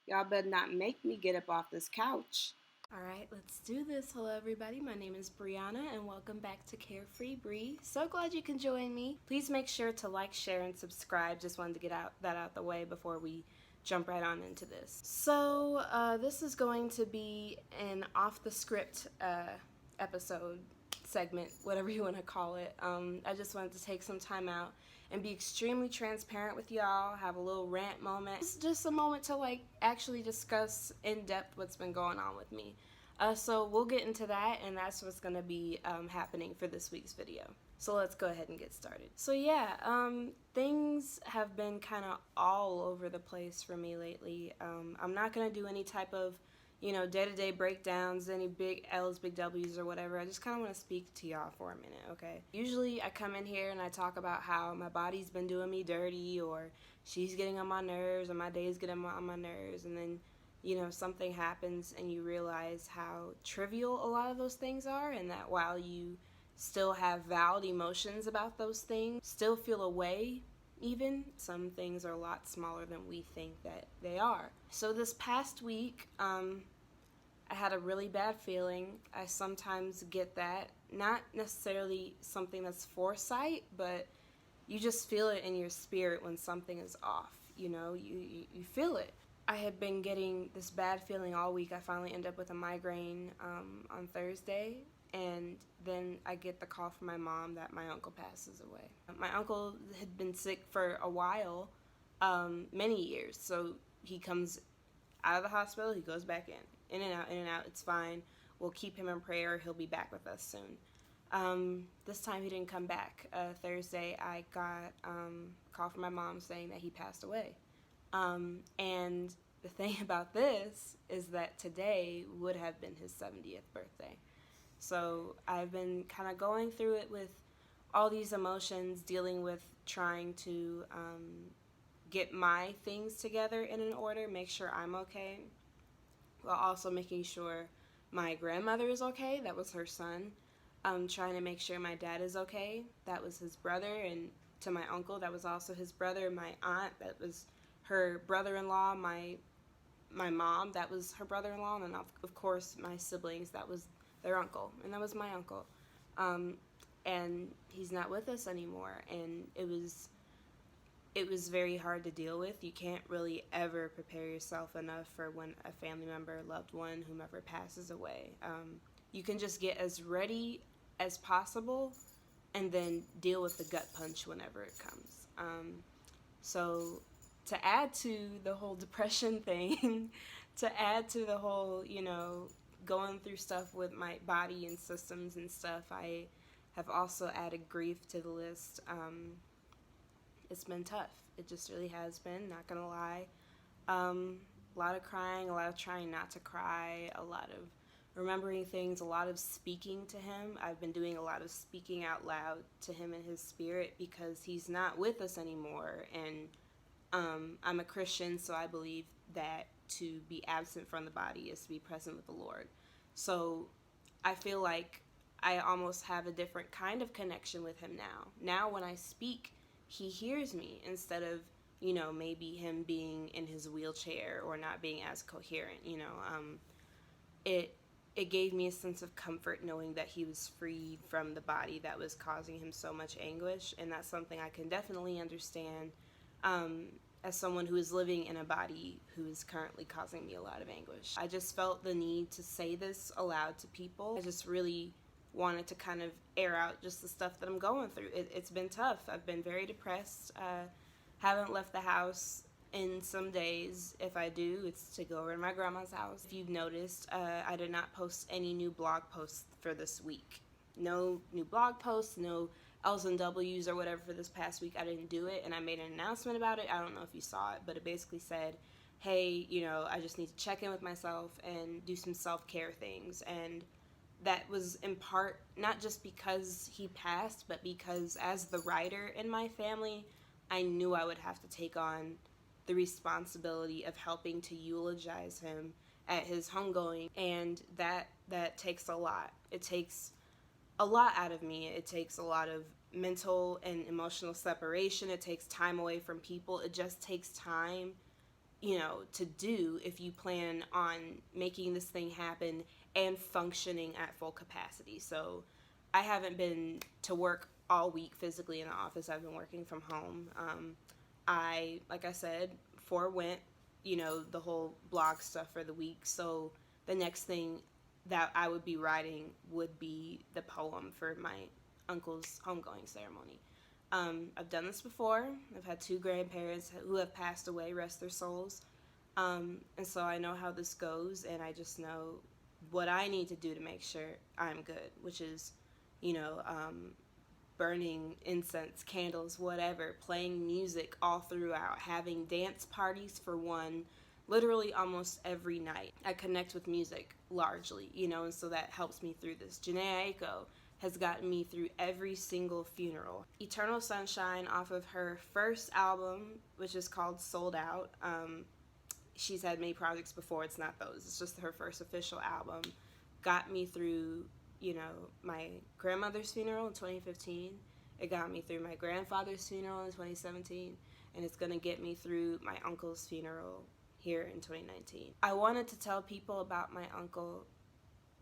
Y'all better not make me get up off this couch. Alright, let's do this. Hello everybody, my name is Brianna and welcome back to Care Free Bri. So glad you can join me. Please make sure to like, share, and subscribe. Just wanted to get that out the way before we jump right on into this. So this is going to be an off-the-script episode, segment, whatever you want to call it. I just wanted to take some time out and be extremely transparent with y'all, have a little rant moment. It's just a moment to like actually discuss in depth what's been going on with me. So we'll get into that, and that's what's going to be happening for this week's video. So let's go ahead and get started. So yeah, things have been kind of all over the place for me lately. I'm not going to do any type of day-to-day breakdowns, any big L's, big W's, or whatever. I just kind of want to speak to y'all for a minute, okay? Usually I come in here and I talk about how my body's been doing me dirty, or she's getting on my nerves, or my day's getting on my nerves, and then, something happens and you realize how trivial a lot of those things are, and that while you still have valid emotions about those things, still feel a way, even some things are a lot smaller than we think that they are. So this past week, I had a really bad feeling. I sometimes get that, not necessarily something that's foresight, but you just feel it in your spirit when something is off. You feel it. I had been getting this bad feeling all week. I finally end up with a migraine on Thursday, and then I get the call from my mom that my uncle passes away. My uncle had been sick for a while, many years, so he comes out of the hospital, he goes back in and out, in and out. It's fine. We'll keep him in prayer. He'll be back with us soon. This time he didn't come back. Thursday I got a call from my mom saying that he passed away. And the thing about this is that today would have been his 70th birthday. So I've been kind of going through it with all these emotions, dealing with trying to get my things together in an order, make sure I'm okay, while also making sure my grandmother is okay. That was her son. Trying to make sure my dad is okay. That was his brother. And to my uncle, that was also his brother. My aunt, that was her brother-in-law. My mom, that was her brother-in-law. And then of course my siblings, that was their uncle. And that was my uncle. And he's not with us anymore. And it was very hard to deal with. You can't really ever prepare yourself enough for when a family member, loved one, whomever passes away. You can just get as ready as possible and then deal with the gut punch whenever it comes. So to add to the whole depression thing, to add to the whole, going through stuff with my body and systems and stuff, I have also added grief to the list. It's been tough. It just really has been, not gonna lie. A lot of crying, a lot of trying not to cry, a lot of remembering things, a lot of speaking to him. I've been doing a lot of speaking out loud to him in his spirit because he's not with us anymore. And I'm a Christian, so I believe that to be absent from the body is to be present with the Lord. So I feel like I almost have a different kind of connection with him now. Now when I speak, he hears me instead of, maybe him being in his wheelchair or not being as coherent. It gave me a sense of comfort knowing that he was freed from the body that was causing him so much anguish, and that's something I can definitely understand as someone who is living in a body who is currently causing me a lot of anguish. I just felt the need to say this aloud to people. I just really wanted to kind of air out just the stuff that I'm going through. It's been tough. I've been very depressed. Haven't left the house in some days. If I do, it's to go over to my grandma's house. If you've noticed, I did not post any new blog posts for this week. No new blog posts, no L's and W's or whatever for this past week. I didn't do it, and I made an announcement about it. I don't know if you saw it, but it basically said, hey, I just need to check in with myself and do some self-care things. And that was in part not just because he passed, but because as the writer in my family, I knew I would have to take on the responsibility of helping to eulogize him at his homegoing, and that takes a lot. It takes a lot out of me. It takes a lot of mental and emotional separation. It takes time away from people. It just takes time, to do if you plan on making this thing happen and functioning at full capacity. So I haven't been to work all week physically in the office. I've been working from home. Like I said, forewent, the whole blog stuff for the week. So the next thing that I would be writing would be the poem for my uncle's homegoing ceremony. I've done this before. I've had 2 grandparents who have passed away, rest their souls. And so I know how this goes, and I just know what I need to do to make sure I'm good, which is, burning incense, candles, whatever, playing music all throughout, having dance parties for one, literally almost every night. I connect with music largely, and so that helps me through this. Janae Aiko has gotten me through every single funeral. Eternal Sunshine off of her first album, which is called Sold Out. She's had many projects before. It's not those. It's just her first official album. Got me through, my grandmother's funeral in 2015. It got me through my grandfather's funeral in 2017. And it's going to get me through my uncle's funeral here in 2019. I wanted to tell people about my uncle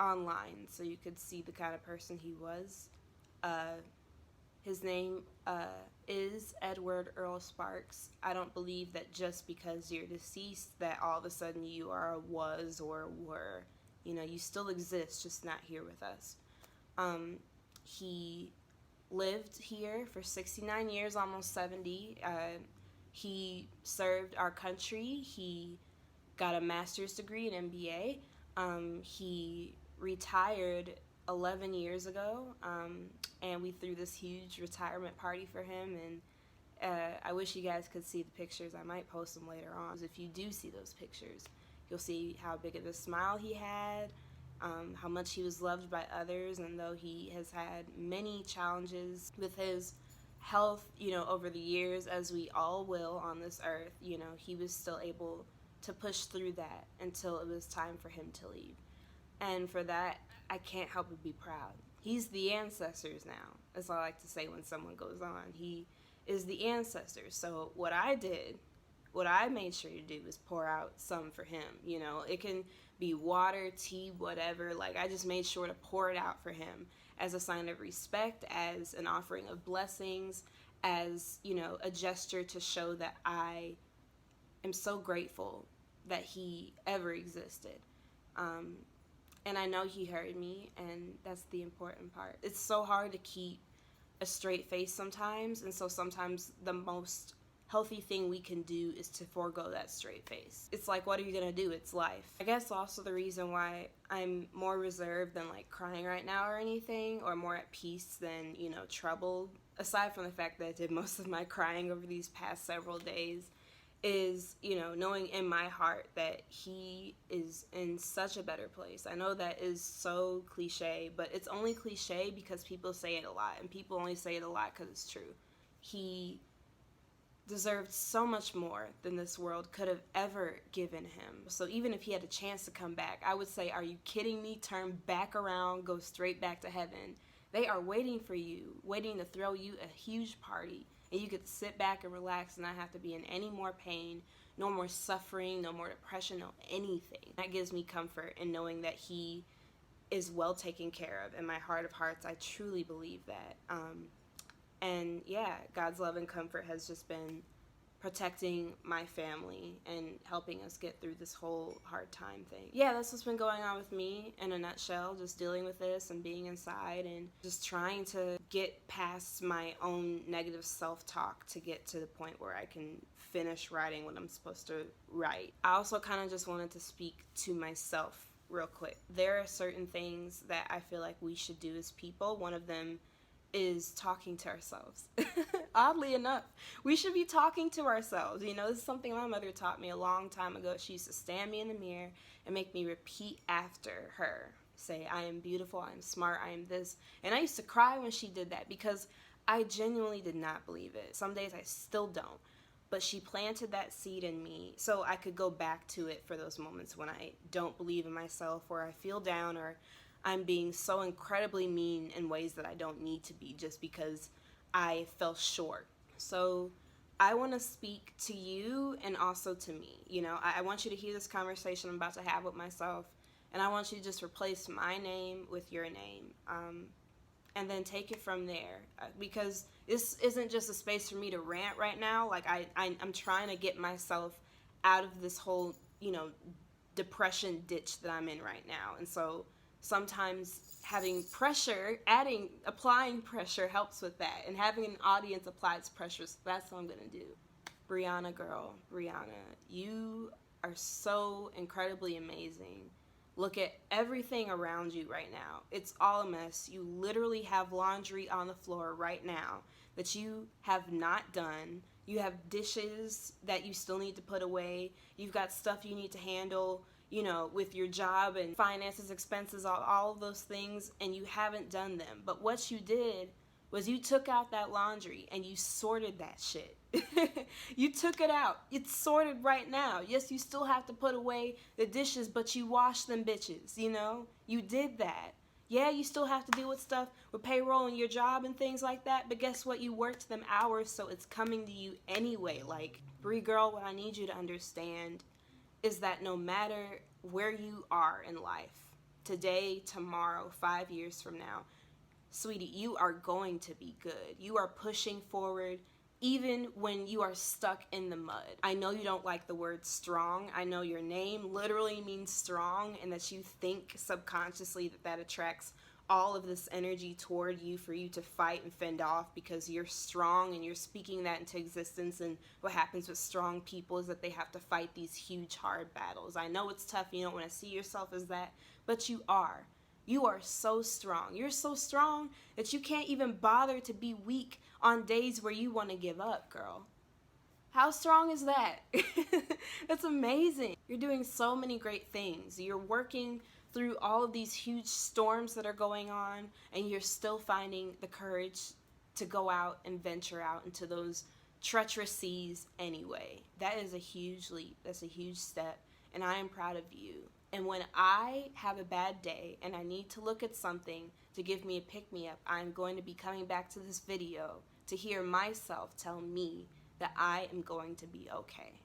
online so you could see the kind of person he was. His name is Edward Earl Sparks. I don't believe that just because you're deceased that all of a sudden you are, was, or were. You still exist, just not here with us. He lived here for 69 years, almost 70. He served our country. He got a master's degree, an MBA. He retired 11 years ago, and we threw this huge retirement party for him, and I wish you guys could see the pictures. I might post them later on. If you do see those pictures, you'll see how big of a smile he had, how much he was loved by others, and though he has had many challenges with his health, over the years, as we all will on this earth, he was still able to push through that until it was time for him to leave. And for that, I can't help but be proud. He's the Ancestors now. That's all I like to say when someone goes on. He is the Ancestors. So what I made sure to do was pour out some for him. It can be water, tea, whatever. Like, I just made sure to pour it out for him as a sign of respect, as an offering of blessings, as, a gesture to show that I am so grateful that he ever existed. And I know he heard me, and that's the important part. It's so hard to keep a straight face sometimes, and so sometimes the most healthy thing we can do is to forego that straight face. It's like, what are you gonna do? It's life. I guess also the reason why I'm more reserved than like crying right now or anything, or more at peace than, troubled, aside from the fact that I did most of my crying over these past several days, is, knowing in my heart that he is in such a better place. I know that is so cliche, but it's only cliche because people say it a lot, and people only say it a lot because it's true. He deserved so much more than this world could have ever given him. So even if he had a chance to come back, I would say, are you kidding me? Turn back around, go straight back to heaven. They are waiting for you, waiting to throw you a huge party. And you could sit back and relax and not have to be in any more pain, no more suffering, no more depression, no anything. That gives me comfort in knowing that he is well taken care of. In my heart of hearts, I truly believe that. And yeah, God's love and comfort has just been protecting my family and helping us get through this whole hard time thing. Yeah, that's what's been going on with me in a nutshell, just dealing with this and being inside and just trying to get past my own negative self-talk to get to the point where I can finish writing what I'm supposed to write. I also kind of just wanted to speak to myself real quick. There are certain things that I feel like we should do as people. One of them is talking to ourselves. Oddly enough, we should be talking to ourselves. This is something my mother taught me a long time ago. She used to stand me in the mirror and make me repeat after her. Say, I am beautiful, I am smart, I am this. And I used to cry when she did that because I genuinely did not believe it. Some days I still don't. But she planted that seed in me so I could go back to it for those moments when I don't believe in myself, or I feel down, or I'm being so incredibly mean in ways that I don't need to be just because I fell short. So I want to speak to you and also to me. You know, I want you to hear this conversation I'm about to have with myself, and I want you to just replace my name with your name, and then take it from there. Because this isn't just a space for me to rant right now. Like, I'm trying to get myself out of this whole, you know, depression ditch that I'm in right now. And so sometimes having pressure, applying pressure helps with that. And having an audience applies pressure, so that's what I'm going to do. Brianna, girl, Brianna, you are so incredibly amazing. Look at everything around you right now. It's all a mess. You literally have laundry on the floor right now that you have not done. You have dishes that you still need to put away. You've got stuff you need to handle, you know, with your job and finances, expenses, all of those things, and you haven't done them. But what you did was you took out that laundry and you sorted that shit. You took it out. It's sorted right now. Yes, you still have to put away the dishes, but you washed them bitches, you know? You did that. Yeah, you still have to deal with stuff with payroll and your job and things like that, but guess what? You worked them hours, so it's coming to you anyway. Like, Bri girl, what I need you to understand is that no matter where you are in life, today, tomorrow, 5 years from now, sweetie, you are going to be good. You are pushing forward even when you are stuck in the mud. I know you don't like the word strong. I know your name literally means strong, and that you think subconsciously that that attracts all of this energy toward you for you to fight and fend off because you're strong and you're speaking that into existence. And what happens with strong people is that they have to fight these huge, hard battles. I know it's tough. You don't want to see yourself as that, but you are. You are so strong. You're so strong that you can't even bother to be weak on days where you want to give up, girl. How strong is that? That's amazing. You're doing so many great things. You're working through all of these huge storms that are going on, and you're still finding the courage to go out and venture out into those treacherous seas anyway. That is a huge leap. That's a huge step, and I am proud of you. And when I have a bad day and I need to look at something to give me a pick-me-up, I'm going to be coming back to this video to hear myself tell me that I am going to be okay.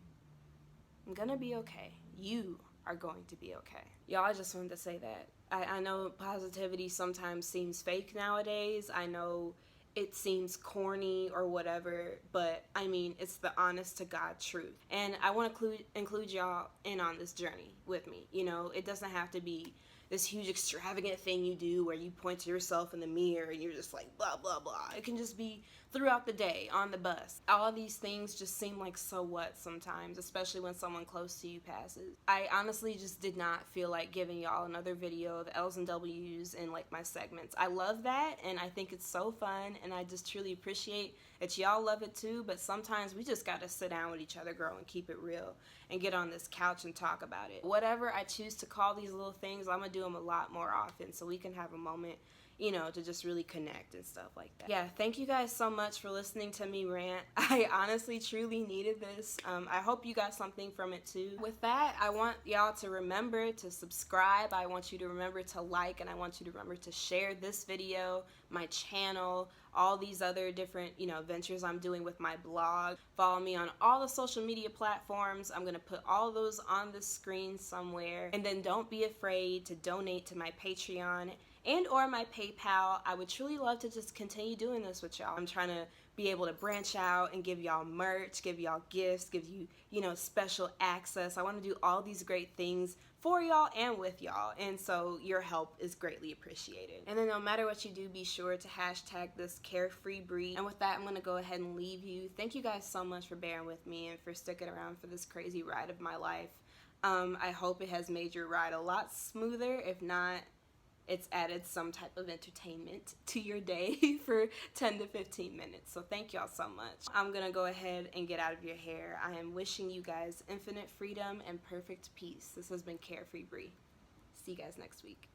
I'm going to be okay. You are going to be okay. Y'all, I just wanted to say that. I know positivity sometimes seems fake nowadays. I know it seems corny or whatever, but I mean, it's the honest to God truth. And I want to include y'all in on this journey with me. You know, it doesn't have to be this huge extravagant thing you do where you point to yourself in the mirror and you're just like blah blah blah. It can just be throughout the day, on the bus. All these things just seem like so what sometimes, especially when someone close to you passes. I honestly just did not feel like giving y'all another video of L's and W's in like my segments. I love that and I think it's so fun, and I just truly appreciate that y'all love it too, but sometimes we just gotta sit down with each other, girl, and keep it real and get on this couch and talk about it. Whatever I choose to call these little things, I'm gonna do them a lot more often so we can have a moment, you know, to just really connect and stuff like that. Yeah, thank you guys so much for listening to me rant. I honestly, truly needed this. I hope you got something from it too. With that, I want y'all to remember to subscribe. I want you to remember to like, and I want you to remember to share this video, my channel, all these other different, you know, ventures I'm doing with my blog. Follow me on all the social media platforms. I'm gonna put all those on the screen somewhere. And then don't be afraid to donate to my Patreon and or my PayPal. I would truly love to just continue doing this with y'all. I'm trying to be able to branch out and give y'all merch, give y'all gifts, give you, you know, special access. I want to do all these great things for y'all and with y'all, and so your help is greatly appreciated. And then no matter what you do, be sure to hashtag this CareFreeBri. And with that, I'm going to go ahead and leave you. Thank you guys so much for bearing with me and for sticking around for this crazy ride of my life. I hope it has made your ride a lot smoother. If not, it's added some type of entertainment to your day for 10 to 15 minutes. So thank y'all so much. I'm gonna go ahead and get out of your hair. I am wishing you guys infinite freedom and perfect peace. This has been Care Free Bri. See you guys next week.